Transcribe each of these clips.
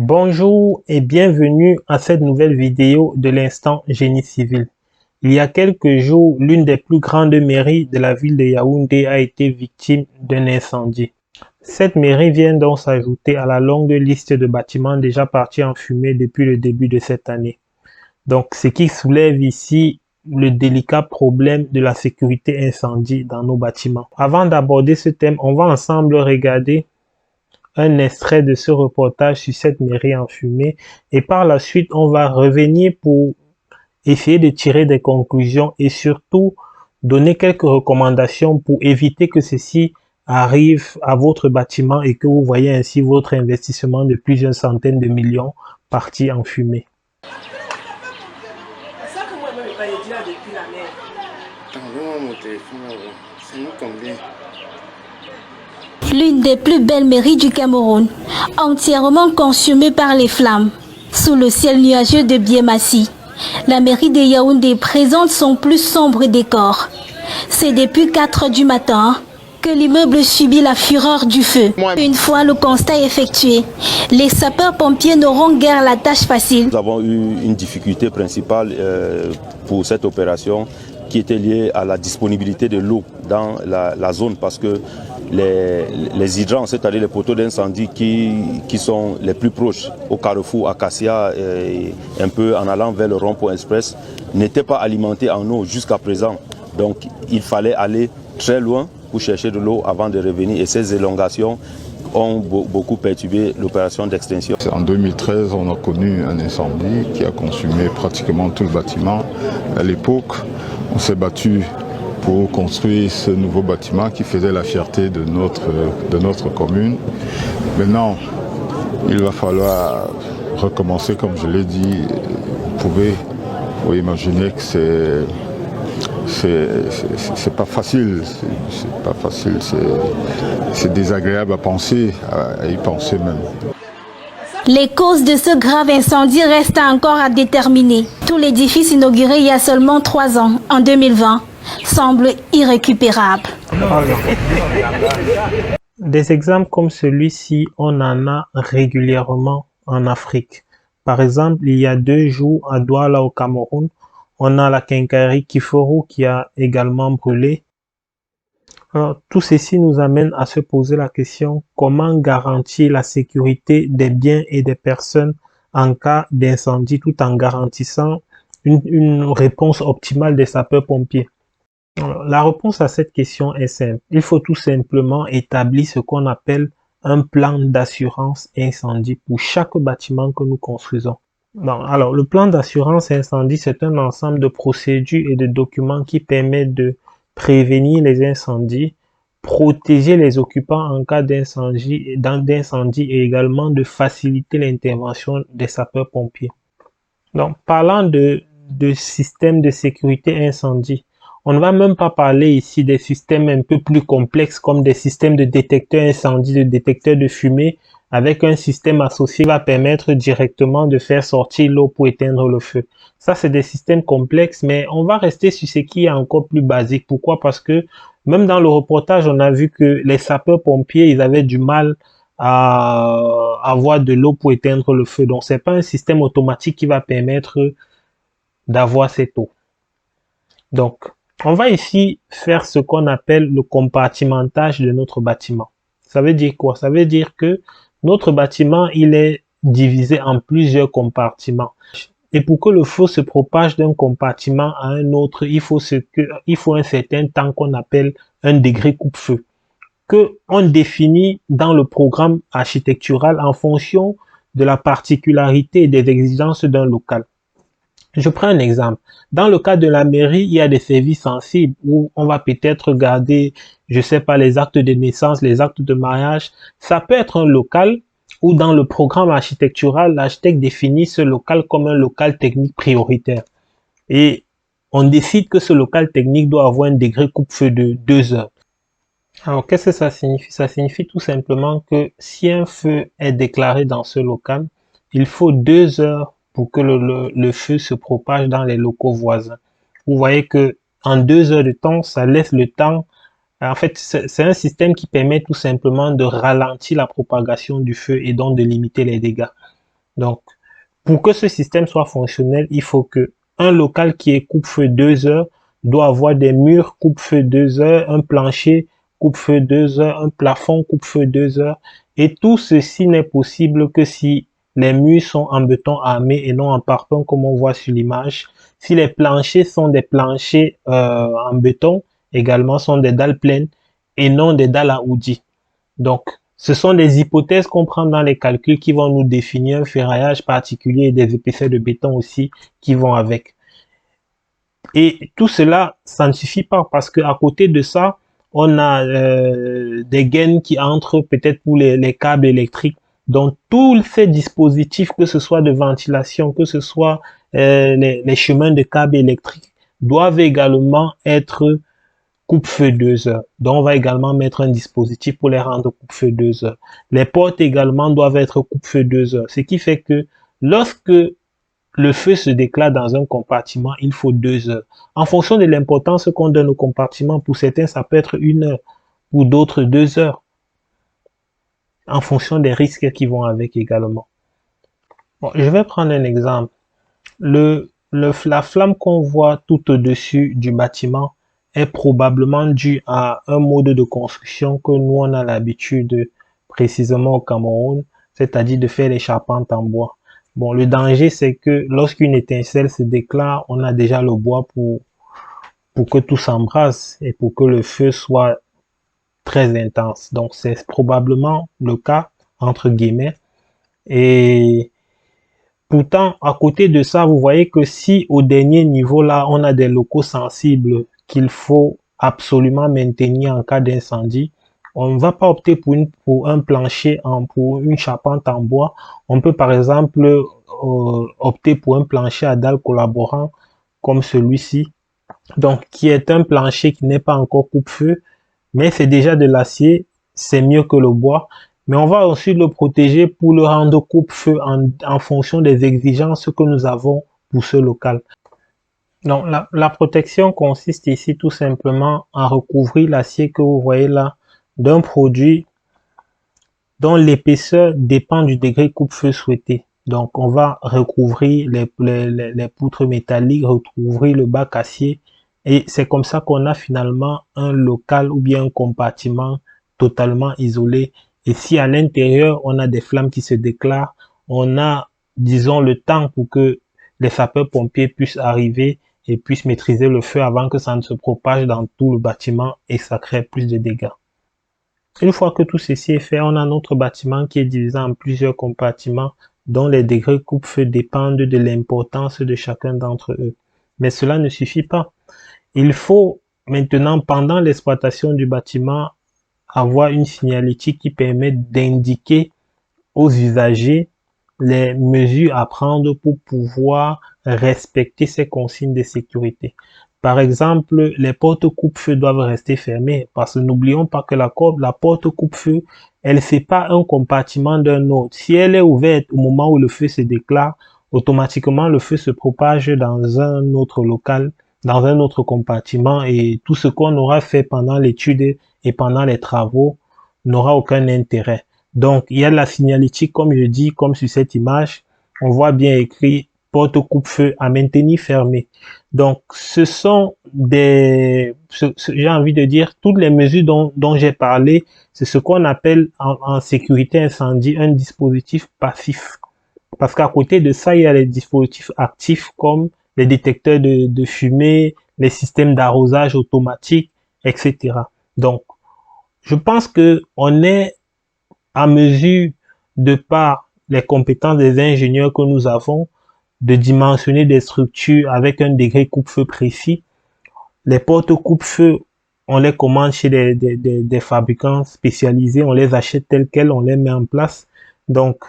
Bonjour et bienvenue à cette nouvelle vidéo de l'instant génie civil. Il y a quelques jours, l'une des plus grandes mairies de la ville de Yaoundé a été victime d'un incendie. Cette mairie vient donc s'ajouter à la longue liste de bâtiments déjà partis en fumée depuis le début de cette année. Donc, ce qui soulève ici le délicat problème de la sécurité incendie dans nos bâtiments. Avant d'aborder ce thème, on va ensemble regarder un extrait de ce reportage sur cette mairie en fumée et par la suite on va revenir pour essayer de tirer des conclusions et surtout donner quelques recommandations pour éviter que ceci arrive à votre bâtiment et que vous voyez ainsi votre investissement de plusieurs centaines de millions partir en fumée. L'une des plus belles mairies du Cameroun, entièrement consumée par les flammes, sous le ciel nuageux de Biémassi. La mairie de Yaoundé présente son plus sombre décor. C'est depuis 4 heures du matin que l'immeuble subit la fureur du feu. Une fois le constat effectué, les sapeurs-pompiers n'auront guère la tâche facile. Nous avons eu une difficulté principale pour cette opération qui était liée à la disponibilité de l'eau dans la zone parce que les hydrants, c'est-à-dire les poteaux d'incendie qui sont les plus proches au carrefour Acacia et un peu en allant vers le rond-point express, n'étaient pas alimentés en eau jusqu'à présent. Donc il fallait aller très loin pour chercher de l'eau avant de revenir et ces élongations ont beaucoup perturbé l'opération d'extinction. En 2013, on a connu un incendie qui a consumé pratiquement tout le bâtiment. À l'époque, on s'est battu pour construire ce nouveau bâtiment qui faisait la fierté de notre commune. Maintenant, il va falloir recommencer, comme je l'ai dit. Vous imaginer que c'est pas facile, c'est désagréable à penser, à y penser même. Les causes de ce grave incendie restent encore à déterminer. Tout l'édifice inauguré il y a seulement 3 ans, en 2020, semble irrécupérable. Des exemples comme celui-ci, on en a régulièrement en Afrique. Par exemple, il y a 2 jours à Douala au Cameroun, on a la quincaillerie Kiforo qui a également brûlé. Alors, tout ceci nous amène à se poser la question comment garantir la sécurité des biens et des personnes en cas d'incendie tout en garantissant une réponse optimale des sapeurs-pompiers. La réponse à cette question est simple. Il faut tout simplement établir ce qu'on appelle un plan d'assurance incendie pour chaque bâtiment que nous construisons. Bon, alors, le plan d'assurance incendie, c'est un ensemble de procédures et de documents qui permettent de prévenir les incendies, protéger les occupants en cas d'incendie et également de faciliter l'intervention des sapeurs-pompiers. Donc, parlant de système de sécurité incendie, on ne va même pas parler ici des systèmes un peu plus complexes comme des systèmes de détecteurs incendie, de détecteurs de fumée, avec un système associé qui va permettre directement de faire sortir l'eau pour éteindre le feu. Ça, c'est des systèmes complexes, mais on va rester sur ce qui est encore plus basique. Pourquoi? Parce que même dans le reportage, on a vu que les sapeurs-pompiers, ils avaient du mal à avoir de l'eau pour éteindre le feu. Donc, c'est pas un système automatique qui va permettre d'avoir cette eau. Donc, on va ici faire ce qu'on appelle le compartimentage de notre bâtiment. Ça veut dire quoi? Ça veut dire que notre bâtiment, il est divisé en plusieurs compartiments. Et pour que le feu se propage d'un compartiment à un autre, il faut un certain temps qu'on appelle un degré coupe-feu, que on définit dans le programme architectural en fonction de la particularité et des exigences d'un local. Je prends un exemple. Dans le cas de la mairie, il y a des services sensibles où on va peut-être regarder, je sais pas, les actes de naissance, les actes de mariage. Ça peut être un local où dans le programme architectural, l'architecte définit ce local comme un local technique prioritaire. Et on décide que ce local technique doit avoir un degré coupe-feu de 2 heures. Alors, qu'est-ce que ça signifie? Ça signifie tout simplement que si un feu est déclaré dans ce local, il faut 2 heures pour que le feu se propage dans les locaux voisins. Vous voyez que en 2 heures de temps, ça laisse le temps. En fait, c'est un système qui permet tout simplement de ralentir la propagation du feu et donc de limiter les dégâts. Donc, pour que ce système soit fonctionnel, il faut que un local qui est coupe-feu 2 heures doit avoir des murs coupe-feu 2 heures, un plancher coupe-feu 2 heures, un plafond coupe-feu 2 heures. Et tout ceci n'est possible que si les murs sont en béton armé et non en parpaing comme on voit sur l'image. Si les planchers sont des planchers en béton, également sont des dalles pleines et non des dalles à houdis. Donc, ce sont des hypothèses qu'on prend dans les calculs qui vont nous définir un ferraillage particulier et des épaisseurs de béton aussi qui vont avec. Et tout cela, ça ne suffit pas parce qu'à côté de ça, on a des gaines qui entrent peut-être pour les câbles électriques. Donc, tous ces dispositifs, que ce soit de ventilation, que ce soit les chemins de câbles électriques, doivent également être coupe-feu 2 heures. Donc, on va également mettre un dispositif pour les rendre coupe-feu 2 heures. Les portes également doivent être coupe-feu 2 heures. Ce qui fait que lorsque le feu se déclare dans un compartiment, il faut 2 heures. En fonction de l'importance qu'on donne au compartiment, pour certains, ça peut être 1 heure, pour d'autres 2 heures. En fonction des risques qui vont avec également. Bon, je vais prendre un exemple. La flamme qu'on voit tout au-dessus du bâtiment est probablement due à un mode de construction que nous on a l'habitude précisément au Cameroun, c'est-à-dire de faire les charpentes en bois. Bon, le danger c'est que lorsqu'une étincelle se déclare, on a déjà le bois pour que tout s'embrase et pour que le feu soit très intense. Donc c'est probablement le cas entre guillemets. Et pourtant, à côté de ça, vous voyez que si au dernier niveau là, on a des locaux sensibles qu'il faut absolument maintenir en cas d'incendie, on ne va pas opter pour un plancher, pour une charpente en bois. On peut par exemple opter pour un plancher à dalles collaborant comme celui-ci. Donc, qui est un plancher qui n'est pas encore coupe-feu, mais c'est déjà de l'acier, c'est mieux que le bois. Mais on va aussi le protéger pour le rendre coupe-feu en fonction des exigences que nous avons pour ce local. Donc, la protection consiste ici tout simplement à recouvrir l'acier que vous voyez là d'un produit dont l'épaisseur dépend du degré coupe-feu souhaité. Donc, on va recouvrir les poutres métalliques, recouvrir le bac acier. Et c'est comme ça qu'on a finalement un local ou bien un compartiment totalement isolé. Et si à l'intérieur, on a des flammes qui se déclarent, on a, disons, le temps pour que les sapeurs-pompiers puissent arriver et puissent maîtriser le feu avant que ça ne se propage dans tout le bâtiment et ça crée plus de dégâts. Une fois que tout ceci est fait, on a notre bâtiment qui est divisé en plusieurs compartiments dont les degrés coupe-feu dépendent de l'importance de chacun d'entre eux. Mais cela ne suffit pas. Il faut maintenant, pendant l'exploitation du bâtiment, avoir une signalétique qui permet d'indiquer aux usagers les mesures à prendre pour pouvoir respecter ces consignes de sécurité. Par exemple, les portes coupe-feu doivent rester fermées parce que n'oublions pas que la porte coupe-feu, elle sépare un compartiment d'un autre. Si elle est ouverte au moment où le feu se déclare, automatiquement le feu se propage dans un autre local, dans un autre compartiment et tout ce qu'on aura fait pendant l'étude et pendant les travaux n'aura aucun intérêt. Donc, il y a la signalétique, comme je dis, comme sur cette image, on voit bien écrit porte coupe-feu à maintenir fermée. Donc, ce sont j'ai envie de dire, toutes les mesures dont j'ai parlé, c'est ce qu'on appelle en sécurité incendie un dispositif passif. Parce qu'à côté de ça, il y a les dispositifs actifs comme les détecteurs de fumée, les systèmes d'arrosage automatique, etc. Donc, je pense que on est à mesure, de par les compétences des ingénieurs que nous avons, de dimensionner des structures avec un degré coupe-feu précis. Les portes coupe-feu, on les commande chez des fabricants spécialisés, on les achète telles quelles, on les met en place. Donc,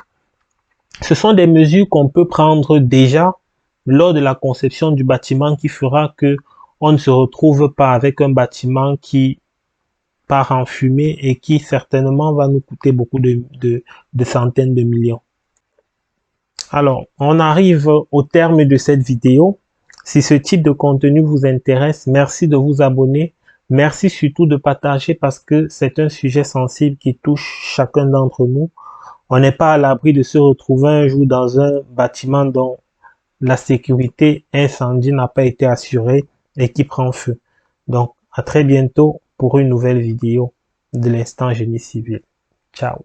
ce sont des mesures qu'on peut prendre déjà lors de la conception du bâtiment qui fera que on ne se retrouve pas avec un bâtiment qui part en fumée et qui certainement va nous coûter beaucoup de centaines de millions. Alors, on arrive au terme de cette vidéo. Si ce type de contenu vous intéresse, merci de vous abonner. Merci surtout de partager parce que c'est un sujet sensible qui touche chacun d'entre nous. On n'est pas à l'abri de se retrouver un jour dans un bâtiment dont la sécurité incendie n'a pas été assurée et qui prend feu. Donc, à très bientôt pour une nouvelle vidéo de l'instant génie civil. Ciao.